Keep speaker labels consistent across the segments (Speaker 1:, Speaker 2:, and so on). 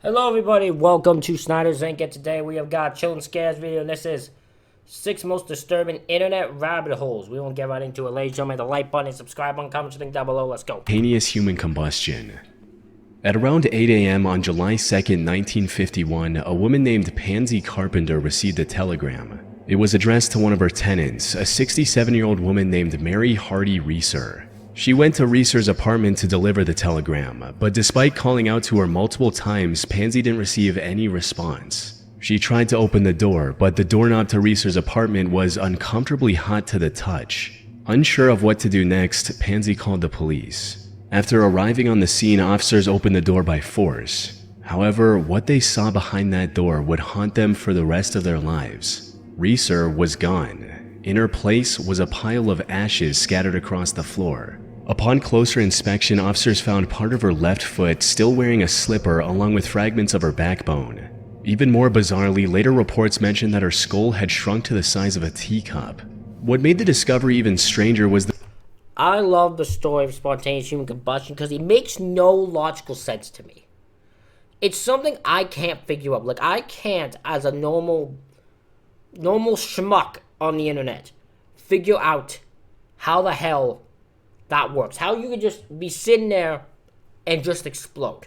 Speaker 1: Hello everybody, welcome to Snyder's Inc. And today we have got Chillin' Scares video, and this is 6 most disturbing internet rabbit holes. We won't get right into it. Ladies and gentlemen, the like button, subscribe button, comment your thing down below. Let's go.
Speaker 2: Spontaneous human combustion. At around 8 a.m. on July 2nd, 1951, a woman named Pansy Carpenter received a telegram. It was addressed to one of her tenants, a 67-year-old woman named Mary Hardy Reeser. She went to Reeser's apartment to deliver the telegram, but despite calling out to her multiple times, Pansy didn't receive any response. She tried to open the door, but the doorknob to Reeser's apartment was uncomfortably hot to the touch. Unsure of what to do next, Pansy called the police. After arriving on the scene, officers opened the door by force. However, what they saw behind that door would haunt them for the rest of their lives. Reeser was gone. In her place was a pile of ashes scattered across the floor. Upon closer inspection, officers found part of her left foot still wearing a slipper along with fragments of her backbone. Even more bizarrely, later reports mentioned that her skull had shrunk to the size of a teacup. What made the discovery even stranger was
Speaker 1: I love the story of spontaneous human combustion because it makes no logical sense to me. It's something I can't figure out. Like, I can't, as a normal schmuck on the internet, figure out how the hell that works. How you could just be sitting there and just explode.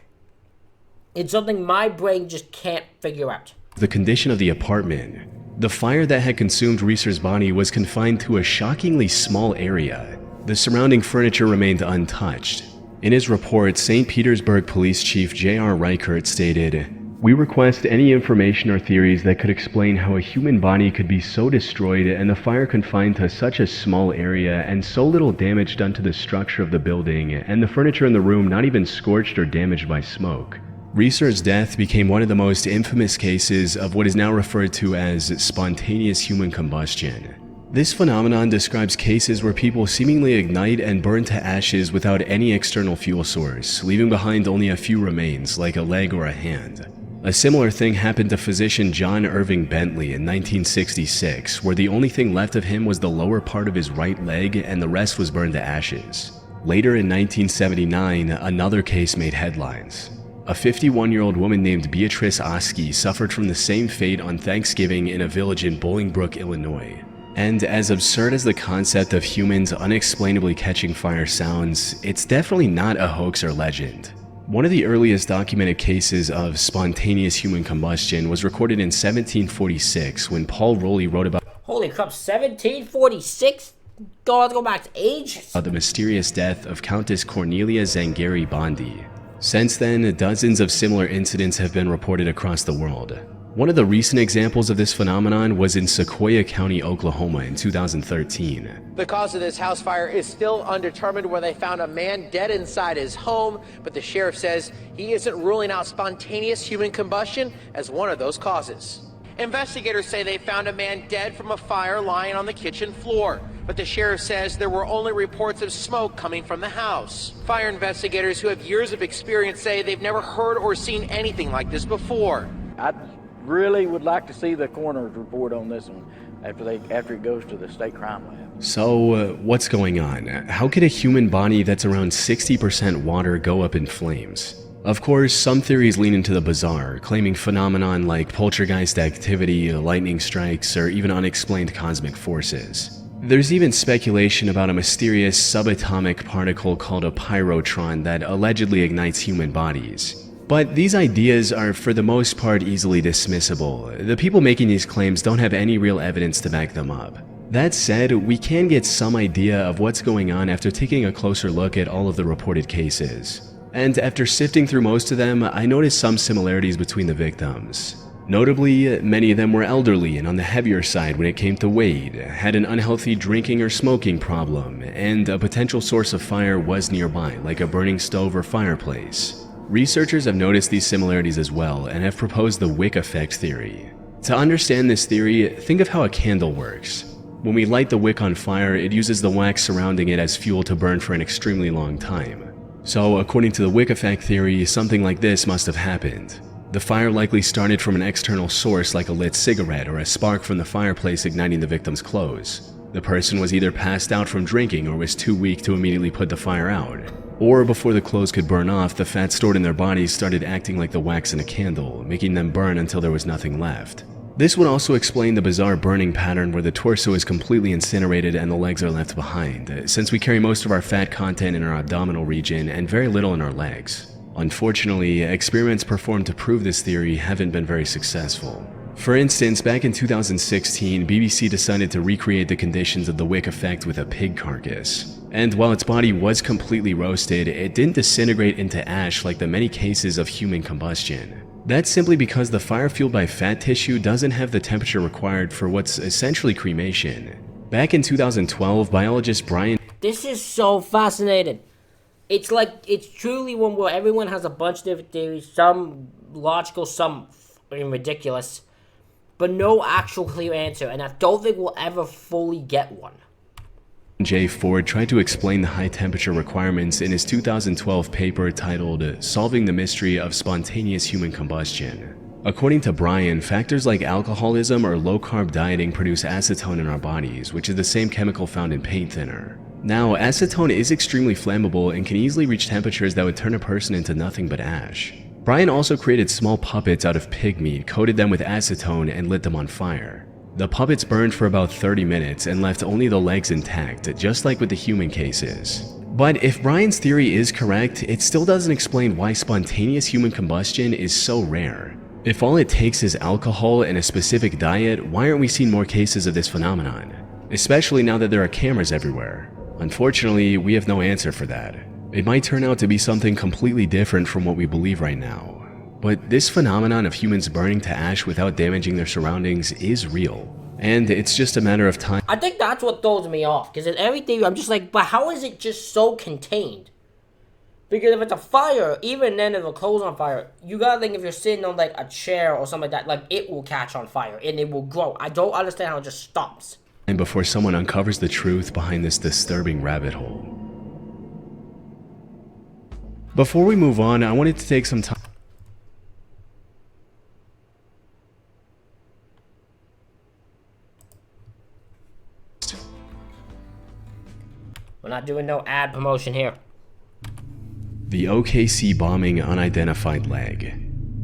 Speaker 1: It's something my brain just can't figure out.
Speaker 2: the condition of the apartment. The fire that had consumed Reeser's body was confined to a shockingly small area. The surrounding furniture remained untouched. In his report, St. Petersburg Police Chief J.R. Reichert stated, "We request any information or theories that could explain how a human body could be so destroyed and the fire confined to such a small area and so little damage done to the structure of the building and the furniture in the room not even scorched or damaged by smoke." Reeser's death became one of the most infamous cases of what is now referred to as spontaneous human combustion. This phenomenon describes cases where people seemingly ignite and burn to ashes without any external fuel source, leaving behind only a few remains like a leg or a hand. A similar thing happened to physician John Irving Bentley in 1966, where the only thing left of him was the lower part of his right leg and the rest was burned to ashes. Later in 1979, another case made headlines. A 51-year-old woman named Beatrice Oski suffered from the same fate on Thanksgiving in a village in Bolingbrook, Illinois. And as absurd as the concept of humans unexplainably catching fire sounds, it's definitely not a hoax or legend. One of the earliest documented cases of spontaneous human combustion was recorded in 1746 when Paul Rowley wrote about
Speaker 1: Holy crap, 1746? Let's go back to age?
Speaker 2: the mysterious death of Countess Cornelia Zangari Bondi. Since then, dozens of similar incidents have been reported across the world. One of the recent examples of this phenomenon was in Sequoia County, Oklahoma in 2013.
Speaker 3: The cause of this house fire is still undetermined, where they found a man dead inside his home, but the sheriff says he isn't ruling out spontaneous human combustion as one of those causes. Investigators say they found a man dead from a fire lying on the kitchen floor, but the sheriff says there were only reports of smoke coming from the house. Fire investigators who have years of experience say they've never heard or seen anything like this before.
Speaker 4: I really would like to see the coroner's report on this one after it goes to the state crime lab.
Speaker 2: So, what's going on? How could a human body that's around 60% water go up in flames? Of course, some theories lean into the bizarre, claiming phenomenon like poltergeist activity, lightning strikes, or even unexplained cosmic forces. There's even speculation about a mysterious subatomic particle called a pyrotron that allegedly ignites human bodies. But these ideas are for the most part easily dismissible. The people making these claims don't have any real evidence to back them up. That said, we can get some idea of what's going on after taking a closer look at all of the reported cases. And after sifting through most of them, I noticed some similarities between the victims. Notably, many of them were elderly and on the heavier side when it came to weight, had an unhealthy drinking or smoking problem, and a potential source of fire was nearby, like a burning stove or fireplace. Researchers have noticed these similarities as well and have proposed the wick effect theory. To understand this theory, think of how a candle works. When we light the wick on fire, it uses the wax surrounding it as fuel to burn for an extremely long time. So, according to the wick effect theory, something like this must have happened. The fire likely started from an external source like a lit cigarette or a spark from the fireplace igniting the victim's clothes. The person was either passed out from drinking or was too weak to immediately put the fire out. Or before the clothes could burn off, the fat stored in their bodies started acting like the wax in a candle, making them burn until there was nothing left. This would also explain the bizarre burning pattern where the torso is completely incinerated and the legs are left behind, since we carry most of our fat content in our abdominal region and very little in our legs. Unfortunately, experiments performed to prove this theory haven't been very successful. For instance, back in 2016, BBC decided to recreate the conditions of the Wick effect with a pig carcass. And while its body was completely roasted, it didn't disintegrate into ash like the many cases of human combustion. That's simply because the fire fueled by fat tissue doesn't have the temperature required for what's essentially cremation. Back in 2012, biologist Brian...
Speaker 1: This is so fascinating. It's truly one where everyone has a bunch of different theories, some logical, some ridiculous, but no actual clear answer, and I don't think we'll ever fully get one.
Speaker 2: J. Ford tried to explain the high temperature requirements in his 2012 paper titled Solving the Mystery of Spontaneous Human Combustion. According to Brian, factors like alcoholism or low-carb dieting produce acetone in our bodies, which is the same chemical found in paint thinner. Now, acetone is extremely flammable and can easily reach temperatures that would turn a person into nothing but ash. Brian also created small puppets out of pig meat, coated them with acetone, and lit them on fire. The puppets burned for about 30 minutes and left only the legs intact, just like with the human cases. But if Brian's theory is correct, it still doesn't explain why spontaneous human combustion is so rare. If all it takes is alcohol and a specific diet, why aren't we seeing more cases of this phenomenon? Especially now that there are cameras everywhere. Unfortunately, we have no answer for that. It might turn out to be something completely different from what we believe right now. But this phenomenon of humans burning to ash without damaging their surroundings is real. And it's just a matter of time.
Speaker 1: I think that's what throws me off, because in everything I'm just like, but how is it just so contained? Because if it's a fire, even then if the clothes on fire, you gotta think if you're sitting on like a chair or something like that, like it will catch on fire and it will grow. I don't understand how it just stops.
Speaker 2: And before someone uncovers the truth behind this disturbing rabbit hole. Before we move on, I wanted to take some time.
Speaker 1: We're not doing no ad promotion here.
Speaker 2: The OKC bombing unidentified leg.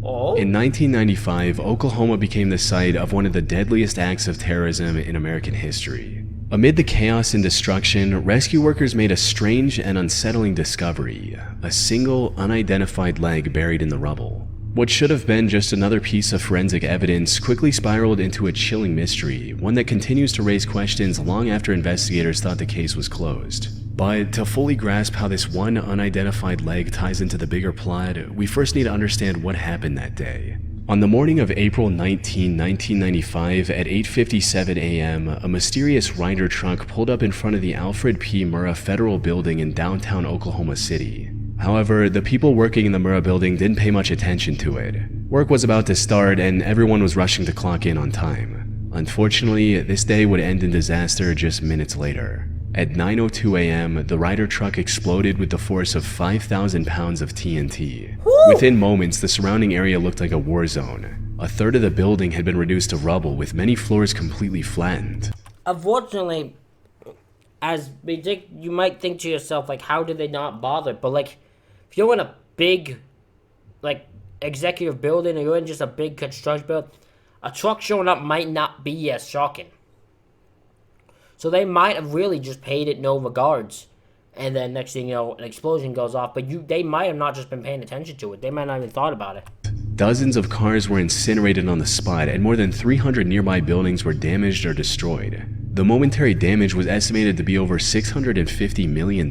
Speaker 1: Oh?
Speaker 2: In 1995, Oklahoma became the site of one of the deadliest acts of terrorism in American history. Amid the chaos and destruction, rescue workers made a strange and unsettling discovery: a single, unidentified leg buried in the rubble. What should have been just another piece of forensic evidence quickly spiraled into a chilling mystery, one that continues to raise questions long after investigators thought the case was closed. But to fully grasp how this one unidentified leg ties into the bigger plot, we first need to understand what happened that day. On the morning of April 19, 1995, at 8:57 a.m., a mysterious Ryder truck pulled up in front of the Alfred P. Murrah Federal Building in downtown Oklahoma City. However, the people working in the Murrah building didn't pay much attention to it. Work was about to start and everyone was rushing to clock in on time. Unfortunately, this day would end in disaster just minutes later. At 9:02 a.m., the Ryder truck exploded with the force of 5,000 pounds of TNT.
Speaker 1: Woo!
Speaker 2: Within moments, the surrounding area looked like a war zone. A third of the building had been reduced to rubble, with many floors completely flattened.
Speaker 1: Unfortunately, as you might think to yourself, like, how did they not bother? But, like, if you're in a big, like, executive building or you're in just a big construction building, a truck showing up might not be as shocking. So they might have really just paid it no regards. And then next thing you know, an explosion goes off. But they might have not just been paying attention to it. They might not even thought about it.
Speaker 2: Dozens of cars were incinerated on the spot, and more than 300 nearby buildings were damaged or destroyed. The momentary damage was estimated to be over $650 million.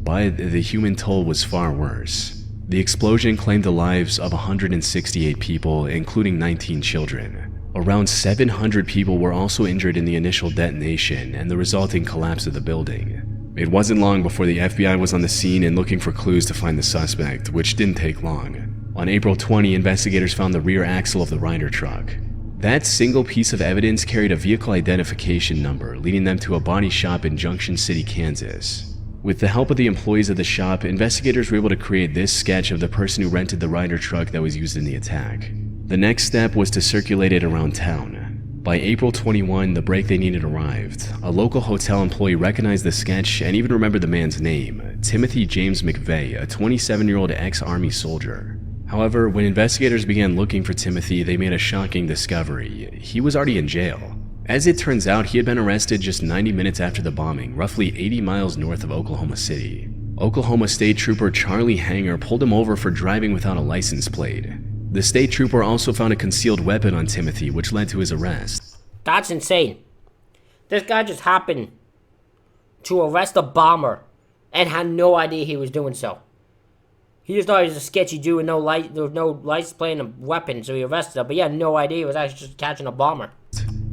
Speaker 2: But the human toll was far worse. The explosion claimed the lives of 168 people, including 19 children. Around 700 people were also injured in the initial detonation and the resulting collapse of the building. It wasn't long before the FBI was on the scene and looking for clues to find the suspect, which didn't take long. On April 20, investigators found the rear axle of the Ryder truck. That single piece of evidence carried a vehicle identification number, leading them to a body shop in Junction City, Kansas. With the help of the employees of the shop, investigators were able to create this sketch of the person who rented the Ryder truck that was used in the attack. The next step was to circulate it around town. By April 21, the break they needed arrived. A local hotel employee recognized the sketch and even remembered the man's name, Timothy James McVeigh, a 27-year-old ex-Army soldier. However, when investigators began looking for Timothy, they made a shocking discovery. He was already in jail. As it turns out, he had been arrested just 90 minutes after the bombing, roughly 80 miles north of Oklahoma City. Oklahoma State Trooper Charlie Hanger pulled him over for driving without a license plate. The state trooper also found a concealed weapon on Timothy, which led to his arrest.
Speaker 1: That's insane. This guy just happened to arrest a bomber and had no idea he was doing so. He just thought he was a sketchy dude with there was no license plate and a weapon, so he arrested him. But he had no idea he was actually just catching a bomber.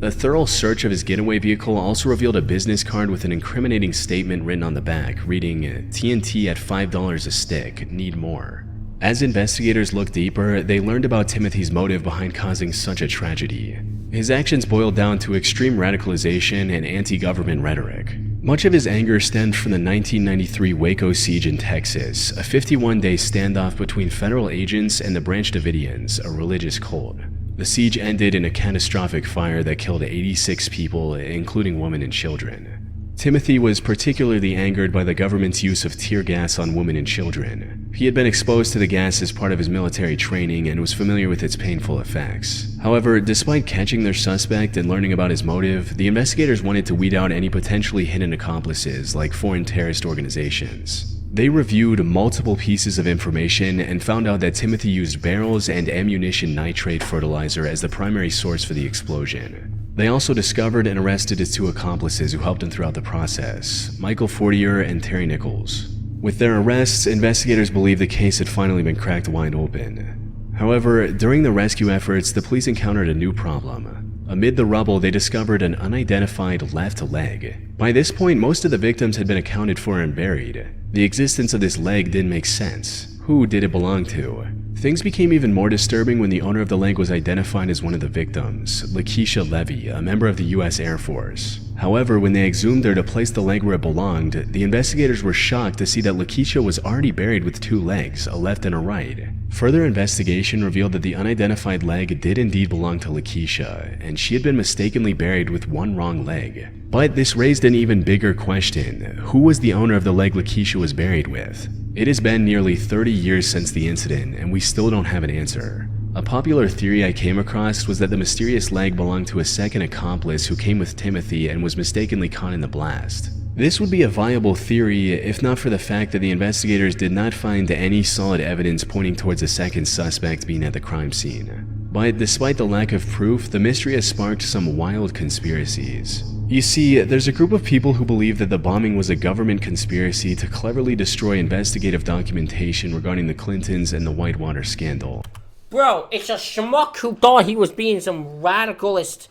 Speaker 2: A thorough search of his getaway vehicle also revealed a business card with an incriminating statement written on the back, reading, "TNT at $5 a stick, need more." As investigators looked deeper, they learned about Timothy's motive behind causing such a tragedy. His actions boiled down to extreme radicalization and anti-government rhetoric. Much of his anger stemmed from the 1993 Waco siege in Texas, a 51-day standoff between federal agents and the Branch Davidians, a religious cult. The siege ended in a catastrophic fire that killed 86 people, including women and children. Timothy was particularly angered by the government's use of tear gas on women and children. He had been exposed to the gas as part of his military training and was familiar with its painful effects. However, despite catching their suspect and learning about his motive, the investigators wanted to weed out any potentially hidden accomplices like foreign terrorist organizations. They reviewed multiple pieces of information and found out that Timothy used barrels and ammunition nitrate fertilizer as the primary source for the explosion. They also discovered and arrested his two accomplices who helped him throughout the process, Michael Fortier and Terry Nichols. With their arrests, investigators believe the case had finally been cracked wide open. However, during the rescue efforts, the police encountered a new problem. Amid the rubble, they discovered an unidentified left leg. By this point, most of the victims had been accounted for and buried. The existence of this leg didn't make sense. Who did it belong to? Things became even more disturbing when the owner of the leg was identified as one of the victims, Lakeisha Levy, a member of the U.S. Air Force. However, when they exhumed her to place the leg where it belonged, the investigators were shocked to see that Lakeisha was already buried with two legs, a left and a right. Further investigation revealed that the unidentified leg did indeed belong to Lakeisha, and she had been mistakenly buried with one wrong leg. But this raised an even bigger question. Who was the owner of the leg Lakeisha was buried with? It has been nearly 30 years since the incident, and we still don't have an answer. A popular theory I came across was that the mysterious leg belonged to a second accomplice who came with Timothy and was mistakenly caught in the blast. This would be a viable theory if not for the fact that the investigators did not find any solid evidence pointing towards a second suspect being at the crime scene. But despite the lack of proof, the mystery has sparked some wild conspiracies. You see, there's a group of people who believe that the bombing was a government conspiracy to cleverly destroy investigative documentation regarding the Clintons and the Whitewater scandal.
Speaker 1: Bro, it's a schmuck who thought he was being some radicalist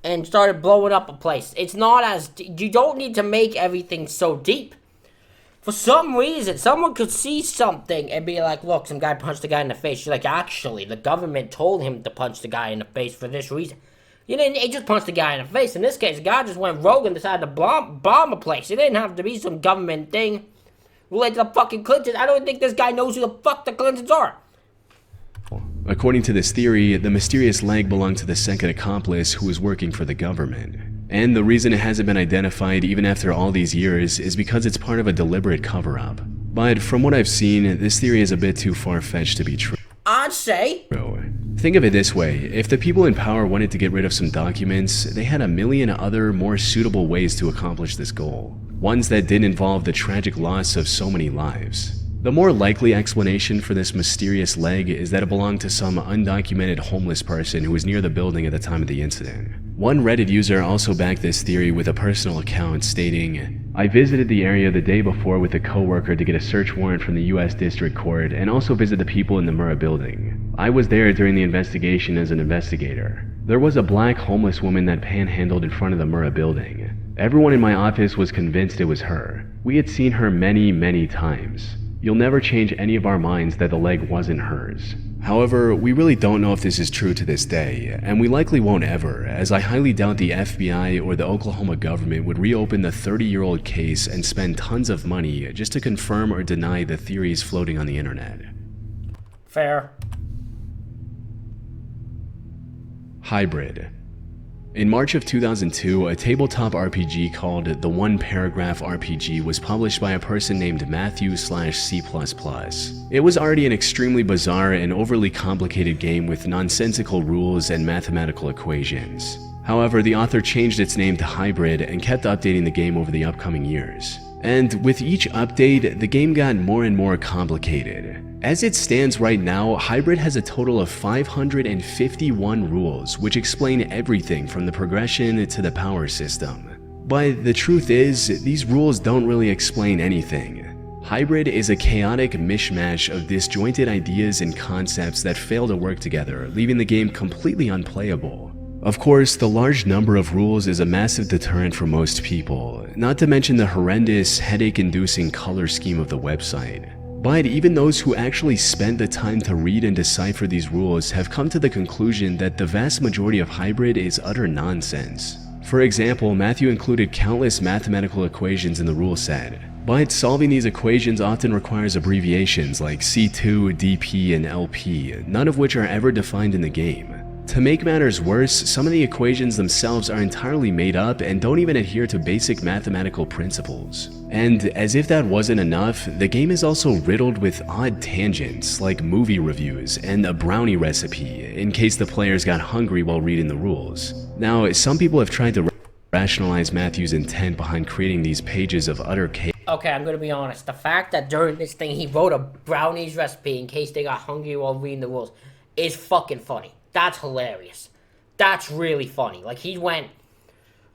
Speaker 1: and started blowing up a place. It's not as... You don't need to make everything so deep. For some reason, someone could see something and be like, look, some guy punched a guy in the face. You're like, actually, the government told him to punch the guy in the face for this reason. You didn't, he just punched the guy in the face. In this case, the guy just went rogue and decided to bomb a place. It didn't have to be some government thing related to the fucking Clintons. I don't think this guy knows who the fuck the Clintons are.
Speaker 2: According to this theory, the mysterious leg belonged to the second accomplice who was working for the government. And the reason it hasn't been identified even after all these years is because it's part of a deliberate cover-up. But from what I've seen, this theory is a bit too far-fetched to be true.
Speaker 1: I'd say.
Speaker 2: Think of it this way, if the people in power wanted to get rid of some documents, they had a million other, more suitable ways to accomplish this goal. Ones that didn't involve the tragic loss of so many lives. The more likely explanation for this mysterious leg is that it belonged to some undocumented homeless person who was near the building at the time of the incident. One Reddit user also backed this theory with a personal account stating, "I visited the area the day before with a coworker to get a search warrant from the U.S. District Court and also visit the people in the Murrah building. I was there during the investigation as an investigator. There was a black homeless woman that panhandled in front of the Murrah building. Everyone in my office was convinced it was her. We had seen her many, many times. You'll never change any of our minds that the leg wasn't hers." However, we really don't know if this is true to this day, and we likely won't ever, as I highly doubt the FBI or the Oklahoma government would reopen the 30-year-old case and spend tons of money just to confirm or deny the theories floating on the internet.
Speaker 1: Fair.
Speaker 2: Hybrid. In March of 2002, a tabletop RPG called The One Paragraph RPG was published by a person named Matthew/C++. It was already an extremely bizarre and overly complicated game with nonsensical rules and mathematical equations. However, the author changed its name to Hybrid and kept updating the game over the upcoming years. And with each update, the game got more and more complicated. As it stands right now, Hybrid has a total of 551 rules, which explain everything from the progression to the power system. But the truth is, these rules don't really explain anything. Hybrid is a chaotic mishmash of disjointed ideas and concepts that fail to work together, leaving the game completely unplayable. Of course, the large number of rules is a massive deterrent for most people, not to mention the horrendous, headache-inducing color scheme of the website. But even those who actually spent the time to read and decipher these rules have come to the conclusion that the vast majority of Hybrid is utter nonsense. For example, Matthew included countless mathematical equations in the rule set, but solving these equations often requires abbreviations like C2, DP, and LP, none of which are ever defined in the game. To make matters worse, some of the equations themselves are entirely made up and don't even adhere to basic mathematical principles. And as if that wasn't enough, the game is also riddled with odd tangents like movie reviews and a brownie recipe in case the players got hungry while reading the rules. Now, some people have tried to rationalize Matthew's intent behind creating these pages of utter chaos.
Speaker 1: Okay, I'm gonna be honest. The fact that during this thing he wrote a brownies recipe in case they got hungry while reading the rules is fucking funny. That's hilarious. That's really funny. Like, he went,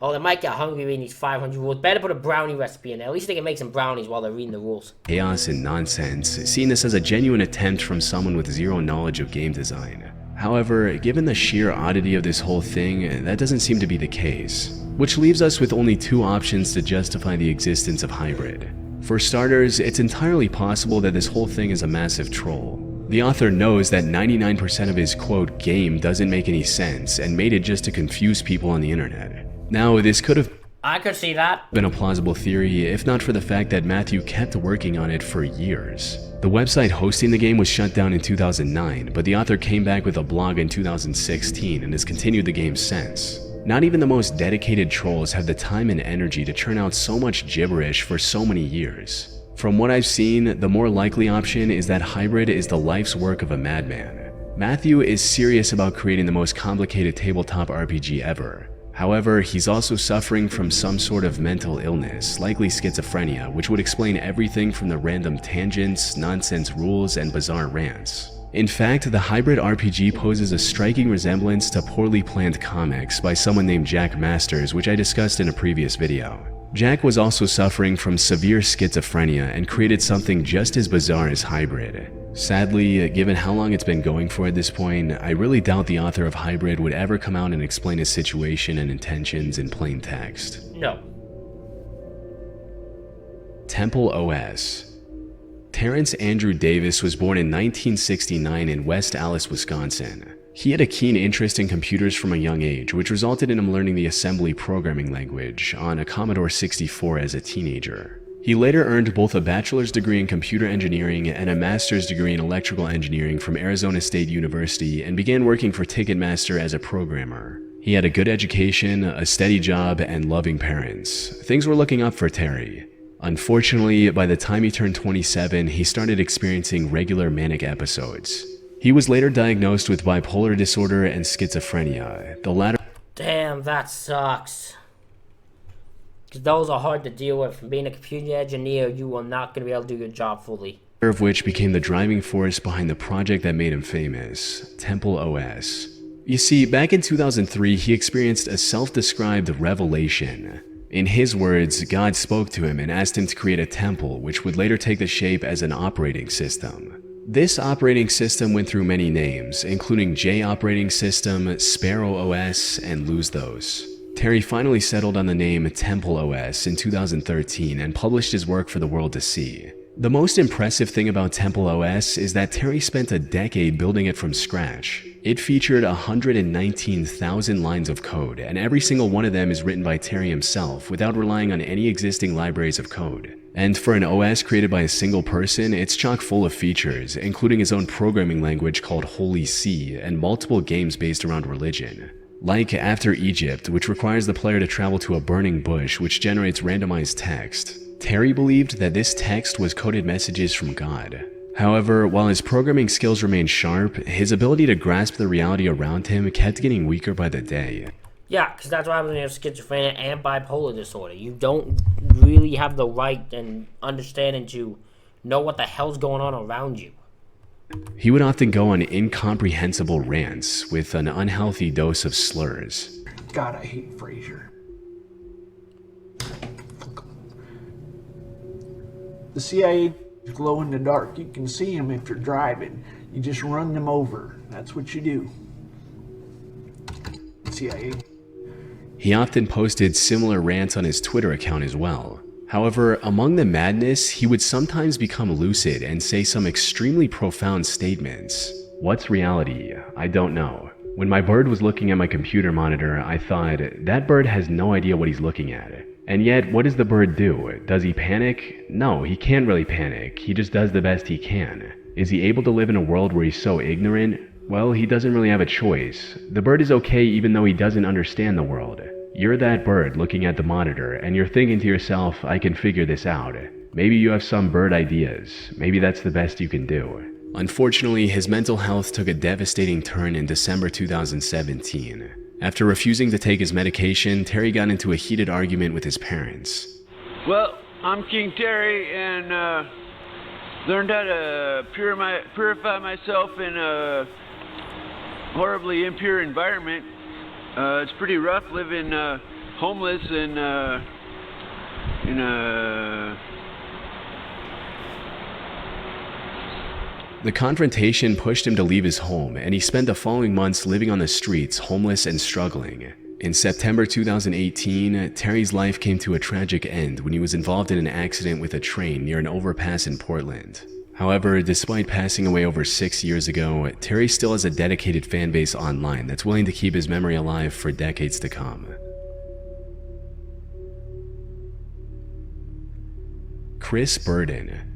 Speaker 1: oh, they might get hungry reading these 500 rules. Better put a brownie recipe in there. At least they can make some brownies while they're reading the rules.
Speaker 2: Chaos and nonsense, seeing this as a genuine attempt from someone with zero knowledge of game design. However, given the sheer oddity of this whole thing, that doesn't seem to be the case. Which leaves us with only two options to justify the existence of Hybrid. For starters, it's entirely possible that this whole thing is a massive troll. The author knows that 99% of his quote game doesn't make any sense and made it just to confuse people on the internet. Now, this could have
Speaker 1: I could see that.
Speaker 2: been a plausible theory if not for the fact that Matthew kept working on it for years. The website hosting the game was shut down in 2009, but the author came back with a blog in 2016 and has continued the game since. Not even the most dedicated trolls have the time and energy to churn out so much gibberish for so many years. From what I've seen, the more likely option is that Hybrid is the life's work of a madman. Matthew is serious about creating the most complicated tabletop RPG ever. However, he's also suffering from some sort of mental illness, likely schizophrenia, which would explain everything from the random tangents, nonsense rules, and bizarre rants. In fact, the Hybrid RPG poses a striking resemblance to poorly planned comics by someone named Jack Masters, which I discussed in a previous video. Jack was also suffering from severe schizophrenia and created something just as bizarre as Hybrid. Sadly, given how long it's been going for at this point, I really doubt the author of Hybrid would ever come out and explain his situation and intentions in plain text.
Speaker 1: No.
Speaker 2: Temple OS. Terrence Andrew Davis was born in 1969 in West Allis, Wisconsin. He had a keen interest in computers from a young age, which resulted in him learning the assembly programming language on a Commodore 64 as a teenager. He later earned both a bachelor's degree in computer engineering and a master's degree in electrical engineering from Arizona State University and began working for Ticketmaster as a programmer. He had a good education, a steady job, and loving parents. Things were looking up for Terry. Unfortunately, by the time he turned 27, he started experiencing regular manic episodes. He was later diagnosed with bipolar disorder and schizophrenia, the latter
Speaker 1: Damn, that sucks. Because those are hard to deal with. From being a computer engineer, you are not going to be able to do your job fully.
Speaker 2: of which became the driving force behind the project that made him famous, Temple OS. You see, back in 2003, he experienced a self-described revelation. In his words, God spoke to him and asked him to create a temple, which would later take the shape as an operating system. This operating system went through many names, including J Operating System, Sparrow OS, and Lose Those. Terry finally settled on the name Temple OS in 2013 and published his work for the world to see. The most impressive thing about Temple OS is that Terry spent a decade building it from scratch. It featured 119,000 lines of code, and every single one of them is written by Terry himself without relying on any existing libraries of code. And for an OS created by a single person, it's chock full of features, including his own programming language called Holy C and multiple games based around religion. Like After Egypt, which requires the player to travel to a burning bush which generates randomized text, Terry believed that this text was coded messages from God. However, while his programming skills remained sharp, his ability to grasp the reality around him kept getting weaker by the day.
Speaker 1: Yeah, because that's what happens when you have schizophrenia and bipolar disorder. You don't really have the right and understanding to know what the hell's going on around you.
Speaker 2: He would often go on incomprehensible rants with an unhealthy dose of slurs.
Speaker 5: God, I hate Frasier. The CIA glow in the dark. You can see them if you're driving. You just run them over. That's what you do. CIA.
Speaker 2: He often posted similar rants on his Twitter account as well. However, among the madness, he would sometimes become lucid and say some extremely profound statements. What's reality? I don't know. When my bird was looking at my computer monitor, I thought, that bird has no idea what he's looking at. And yet, what does the bird do? Does he panic? No, he can't really panic. He just does the best he can. Is he able to live in a world where he's so ignorant? Well, he doesn't really have a choice. The bird is okay even though he doesn't understand the world. You're that bird looking at the monitor, and you're thinking to yourself, I can figure this out. Maybe you have some bird ideas. Maybe that's the best you can do. Unfortunately, his mental health took a devastating turn in December 2017. After refusing to take his medication, Terry got into a heated argument with his parents.
Speaker 6: Well, I'm King Terry, and learned how to purify myself in a horribly impure environment. It's pretty rough living homeless and in a...
Speaker 2: The confrontation pushed him to leave his home, and he spent the following months living on the streets, homeless and struggling. In September 2018, Terry's life came to a tragic end when he was involved in an accident with a train near an overpass in Portland. However, despite passing away over 6 years ago, Terry still has a dedicated fan base online that's willing to keep his memory alive for decades to come. Chris Burden.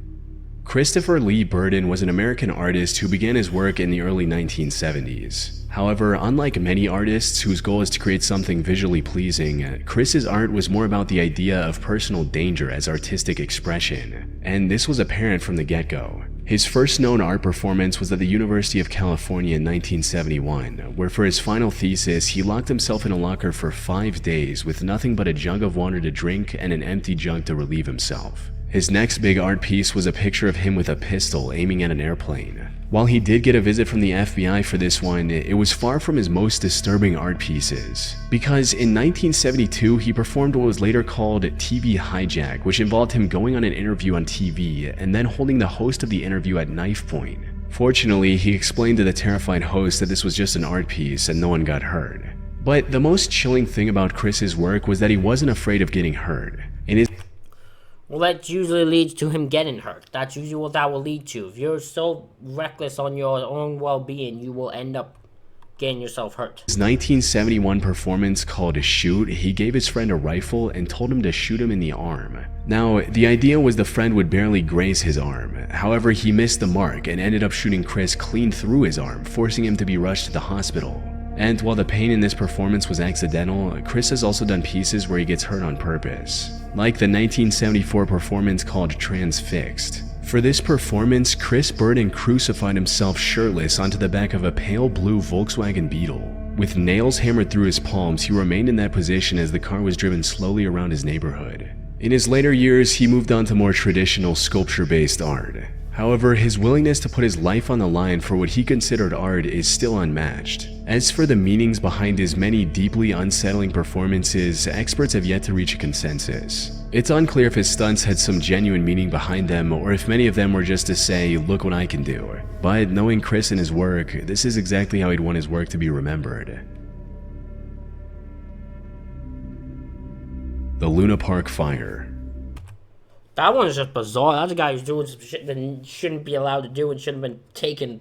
Speaker 2: Christopher Lee Burden was an American artist who began his work in the early 1970s. However, unlike many artists whose goal is to create something visually pleasing, Chris's art was more about the idea of personal danger as artistic expression, and this was apparent from the get-go. His first known art performance was at the University of California in 1971, where for his final thesis, he locked himself in a locker for 5 days with nothing but a jug of water to drink and an empty jug to relieve himself. His next big art piece was a picture of him with a pistol aiming at an airplane. While he did get a visit from the FBI for this one, it was far from his most disturbing art pieces. Because in 1972, he performed what was later called TV hijack, which involved him going on an interview on TV and then holding the host of the interview at knife point. Fortunately, he explained to the terrified host that this was just an art piece and no one got hurt. But the most chilling thing about Chris's work was that he wasn't afraid of getting hurt.
Speaker 1: Well, that usually leads to him getting hurt. That's usually what that will lead to. If you're so reckless on your own well-being, you will end up getting yourself hurt.
Speaker 2: His 1971 performance called Shoot, he gave his friend a rifle and told him to shoot him in the arm. Now, the idea was the friend would barely graze his arm. However, he missed the mark and ended up shooting Chris clean through his arm, forcing him to be rushed to the hospital. And while the pain in this performance was accidental, Chris has also done pieces where he gets hurt on purpose, like the 1974 performance called Transfixed. For this performance, Chris Burden crucified himself shirtless onto the back of a pale blue Volkswagen Beetle. With nails hammered through his palms, he remained in that position as the car was driven slowly around his neighborhood. In his later years, he moved on to more traditional sculpture-based art. However, his willingness to put his life on the line for what he considered art is still unmatched. As for the meanings behind his many deeply unsettling performances, experts have yet to reach a consensus. It's unclear if his stunts had some genuine meaning behind them, or if many of them were just to say, look what I can do. But knowing Chris and his work, this is exactly how he'd want his work to be remembered. The Luna Park Fire.
Speaker 1: That one is just bizarre. That's a guy who's doing some shit that he shouldn't be allowed to do and shouldn't have been taken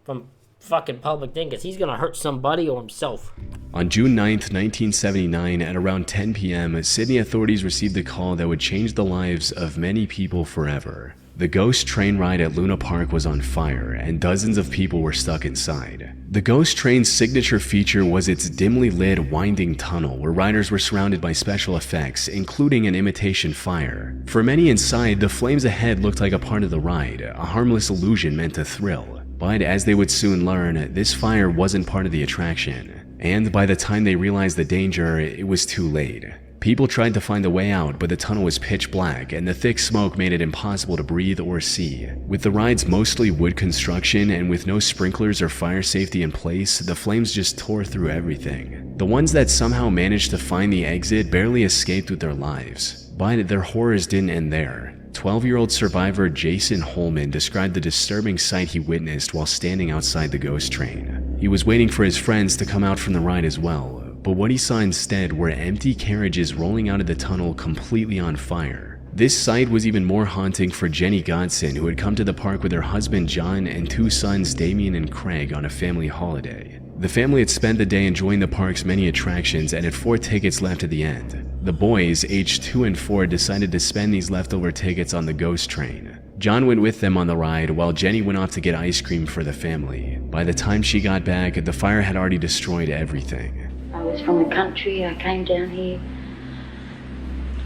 Speaker 1: from fucking public thing, because he's gonna hurt somebody or himself.
Speaker 2: On June 9th, 1979, at around 10 p.m., Sydney authorities received a call that would change the lives of many people forever. The ghost train ride at Luna Park was on fire, and dozens of people were stuck inside. The ghost train's signature feature was its dimly lit, winding tunnel where riders were surrounded by special effects, including an imitation fire. For many inside, the flames ahead looked like a part of the ride, a harmless illusion meant to thrill. But as they would soon learn, this fire wasn't part of the attraction. And by the time they realized the danger, it was too late. People tried to find a way out, but the tunnel was pitch black and the thick smoke made it impossible to breathe or see. With the ride's mostly wood construction and with no sprinklers or fire safety in place, the flames just tore through everything. The ones that somehow managed to find the exit barely escaped with their lives. But their horrors didn't end there. 12-year-old survivor Jason Holman described the disturbing sight he witnessed while standing outside the ghost train. He was waiting for his friends to come out from the ride as well, but what he saw instead were empty carriages rolling out of the tunnel completely on fire. This sight was even more haunting for Jenny Godson, who had come to the park with her husband John and 2 sons Damien and Craig on a family holiday. The family had spent the day enjoying the park's many attractions and had 4 tickets left at the end. The boys, aged 2 and 4, decided to spend these leftover tickets on the ghost train. John went with them on the ride, while Jenny went off to get ice cream for the family. By the time she got back, the fire had already destroyed everything.
Speaker 7: I was from the country. I came down here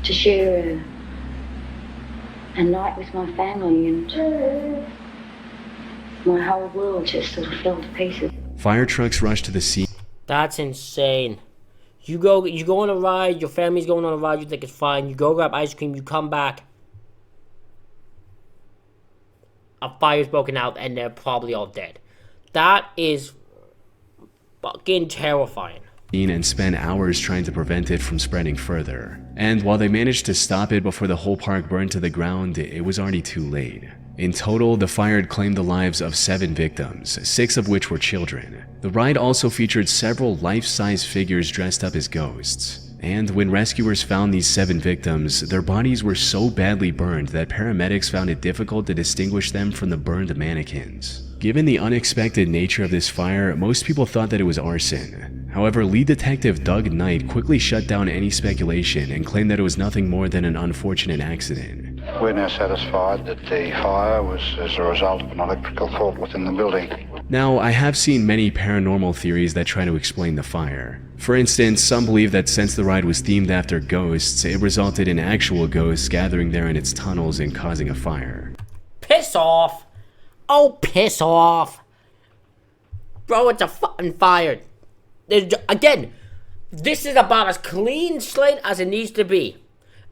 Speaker 7: to share a night with my family, and my whole world just sort of fell to pieces.
Speaker 2: Fire trucks rushed to the scene.
Speaker 1: That's insane. You go on a ride, your family's going on a ride, you think it's fine, you go grab ice cream, you come back, a fire's broken out and they're probably all dead. That is fucking terrifying.
Speaker 2: And spent hours trying to prevent it from spreading further. And while they managed to stop it before the whole park burned to the ground, it was already too late. In total, the fire had claimed the lives of 7 victims, 6 of which were children. The ride also featured several life-size figures dressed up as ghosts. And when rescuers found these 7 victims, their bodies were so badly burned that paramedics found it difficult to distinguish them from the burned mannequins. Given the unexpected nature of this fire, most people thought that it was arson. However, lead detective Doug Knight quickly shut down any speculation and claimed that it was nothing more than an unfortunate accident.
Speaker 8: We're now satisfied that the fire was as a result of an electrical fault within the building.
Speaker 2: Now, I have seen many paranormal theories that try to explain the fire. For instance, some believe that since the ride was themed after ghosts, it resulted in actual ghosts gathering there in its tunnels and causing a fire.
Speaker 1: Piss off! Oh, piss off! Bro, it's a fucking fire. Again, this is about as clean slate as it needs to be.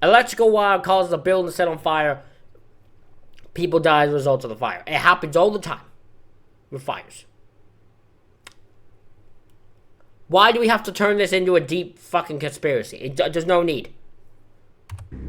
Speaker 1: Electrical wire causes a building to set on fire. People die as a result of the fire. It happens all the time with fires. Why do we have to turn this into a deep fucking conspiracy? There's no need.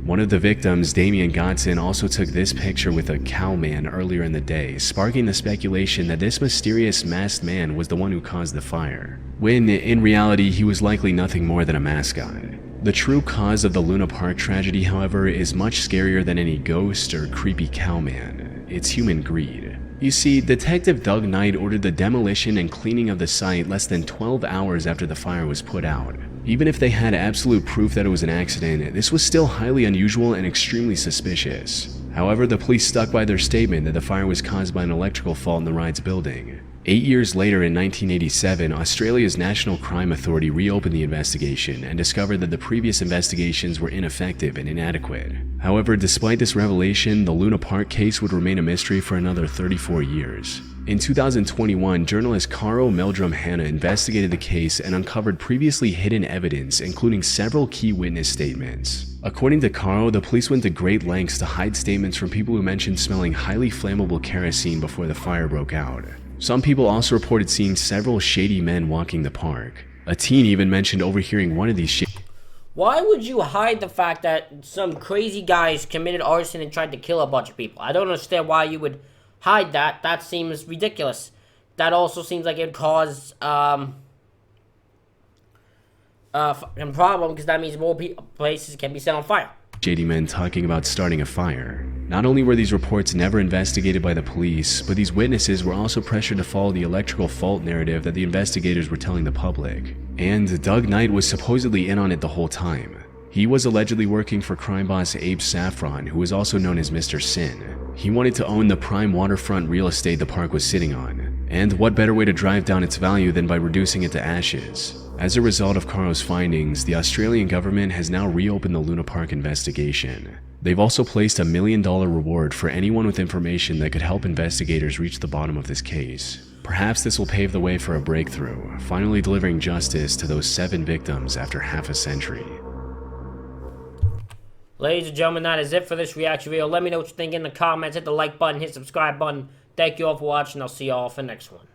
Speaker 2: One of the victims, Damien Godson, also took this picture with a cowman earlier in the day, sparking the speculation that this mysterious masked man was the one who caused the fire, when in reality he was likely nothing more than a mascot. The true cause of the Luna Park tragedy, however, is much scarier than any ghost or creepy cowman. It's human greed. You see, Detective Doug Knight ordered the demolition and cleaning of the site less than 12 hours after the fire was put out. Even if they had absolute proof that it was an accident, this was still highly unusual and extremely suspicious. However, the police stuck by their statement that the fire was caused by an electrical fault in the ride's building. 8 years later, in 1987, Australia's National Crime Authority reopened the investigation and discovered that the previous investigations were ineffective and inadequate. However, despite this revelation, the Luna Park case would remain a mystery for another 34 years. In 2021, journalist Carl Meldrum Hanna investigated the case and uncovered previously hidden evidence, including several key witness statements. According to Carl, the police went to great lengths to hide statements from people who mentioned smelling highly flammable kerosene before the fire broke out. Some people also reported seeing several shady men walking the park. A teen even mentioned overhearing one of these
Speaker 1: Why would you hide the fact that some crazy guys committed arson and tried to kill a bunch of people? I don't understand why you would hide that. That seems ridiculous. That also seems like it would cause a fucking problem, because that means more places can be set on fire.
Speaker 2: shady men talking about starting a fire. Not only were these reports never investigated by the police, but these witnesses were also pressured to follow the electrical fault narrative that the investigators were telling the public. And Doug Knight was supposedly in on it the whole time. He was allegedly working for crime boss Abe Saffron, who was also known as Mr. Sin. He wanted to own the prime waterfront real estate the park was sitting on, and what better way to drive down its value than by reducing it to ashes? As a result of Caro's findings, the Australian government has now reopened the Luna Park investigation. They've also placed a $1 million reward for anyone with information that could help investigators reach the bottom of this case. Perhaps this will pave the way for a breakthrough, finally delivering justice to those 7 victims after half a century.
Speaker 1: Ladies and gentlemen, that is it for this reaction video. Let me know what you think in the comments. Hit the like button, hit the subscribe button. Thank you all for watching. I'll see you all for the next one.